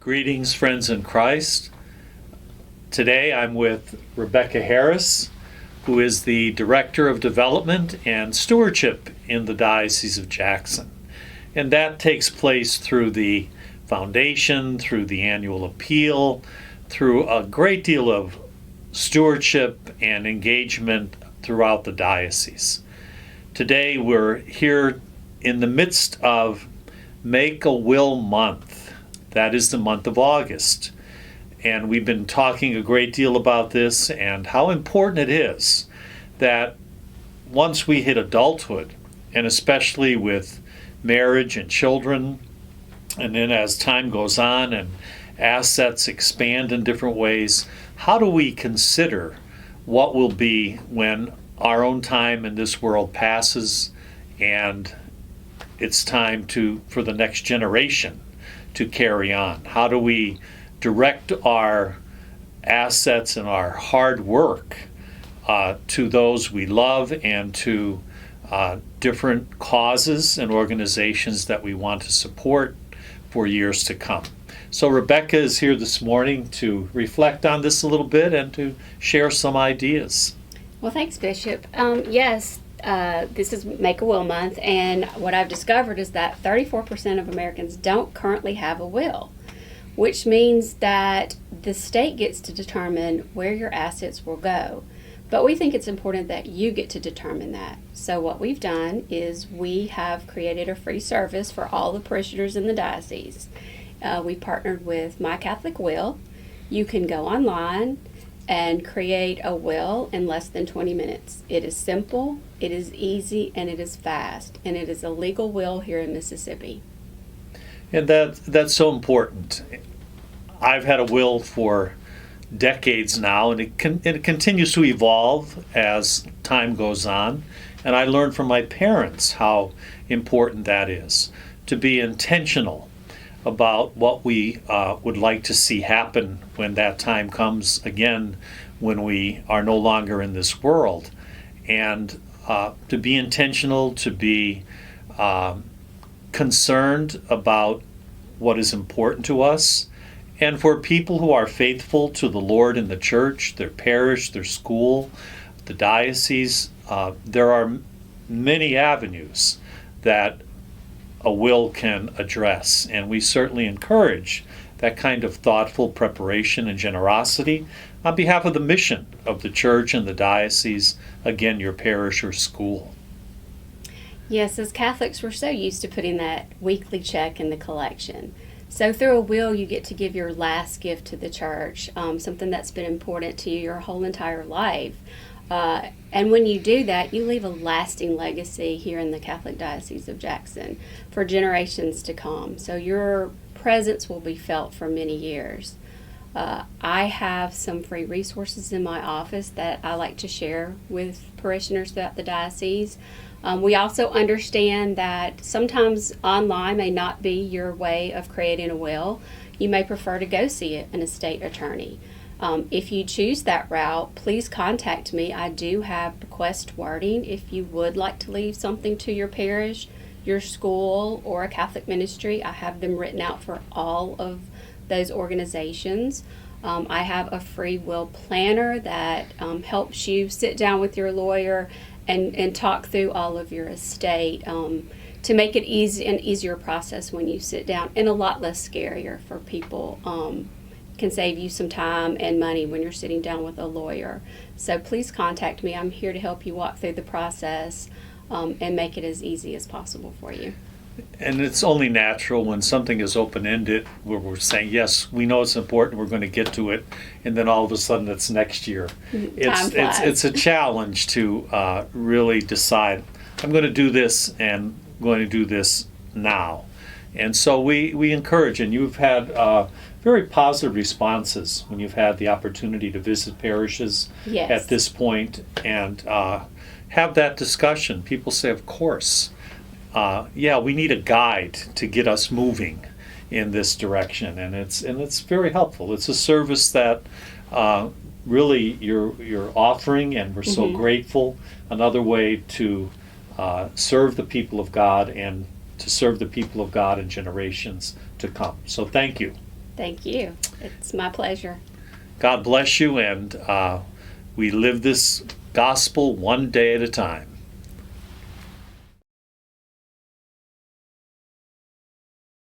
Greetings, friends in Christ. Today I'm with Rebecca Harris, who is the Director of Development and Stewardship in the Diocese of Jackson. And that takes place through the foundation, through the annual appeal, through a great deal of stewardship and engagement throughout the diocese. Today we're here in the midst of Make a Will Month. That is the month of August. And we've been talking a great deal about this and how important it is that once we hit adulthood, and especially with marriage and children, and then as time goes on and assets expand in different ways, how do we consider what will be when our own time in this world passes and it's time for the next generation to carry on? How do we direct our assets and our hard work to those we love and to different causes and organizations that we want to support for years to come? So Rebecca is here this morning to reflect on this a little bit and to share some ideas. Well, thanks, Bishop. Yes, this is Make a Will Month, and what I've discovered is that 34% of Americans don't currently have a will, which means that the state gets to determine where your assets will go. But we think it's important that you get to determine that. So what we've done is we have created a free service for all the parishioners in the diocese. We partnered with My Catholic Will. You can go online and create a will in less than 20 minutes. It is simple, it is easy, and it is fast. And it is a legal will here in Mississippi. And that's so important. I've had a will for decades now, and it continues to evolve as time goes on. And I learned from my parents how important that is, to be intentional about what we would like to see happen when that time comes again, when we are no longer in this world. And to be intentional, to be concerned about what is important to us. And for people who are faithful to the Lord in the church, their parish, their school, the diocese, there are many avenues that a will can address. And we certainly encourage that kind of thoughtful preparation and generosity on behalf of the mission of the church and the diocese, again, your parish or school. Yes, as Catholics, we're so used to putting that weekly check in the collection. So through a will, you get to give your last gift to the church, something that's been important to you your whole entire life. And when you do that, you leave a lasting legacy here in the Catholic Diocese of Jackson for generations to come. So your presence will be felt for many years. I have some free resources in my office that I like to share with parishioners throughout the diocese. We also understand that sometimes online may not be your way of creating a will. You may prefer to go see an estate attorney. If you choose that route, please contact me. I do have bequest wording if you would like to leave something to your parish, your school, or a Catholic ministry. I have them written out for all of those organizations. I have a free will planner that helps you sit down with your lawyer and talk through all of your estate to make it an easier process when you sit down, and a lot less scarier for people. Can save you some time and money when you're sitting down with a lawyer. So please contact me. I'm here to help you walk through the process and make it as easy as possible for you. And it's only natural when something is open-ended, where we're saying, yes, we know it's important, we're going to get to it, and then all of a sudden it's next year. It's a challenge to really decide, I'm going to do this and I'm going to do this now. And so we encourage, and you've had very positive responses when you've had the opportunity to visit parishes at this point and have that discussion. People say, of course, we need a guide to get us moving in this direction, and it's very helpful. It's a service that really you're offering, and we're so grateful. Another way to serve the people of God and to serve the people of God in generations to come. So thank you. Thank you. It's my pleasure. God bless you, and we live this gospel one day at a time.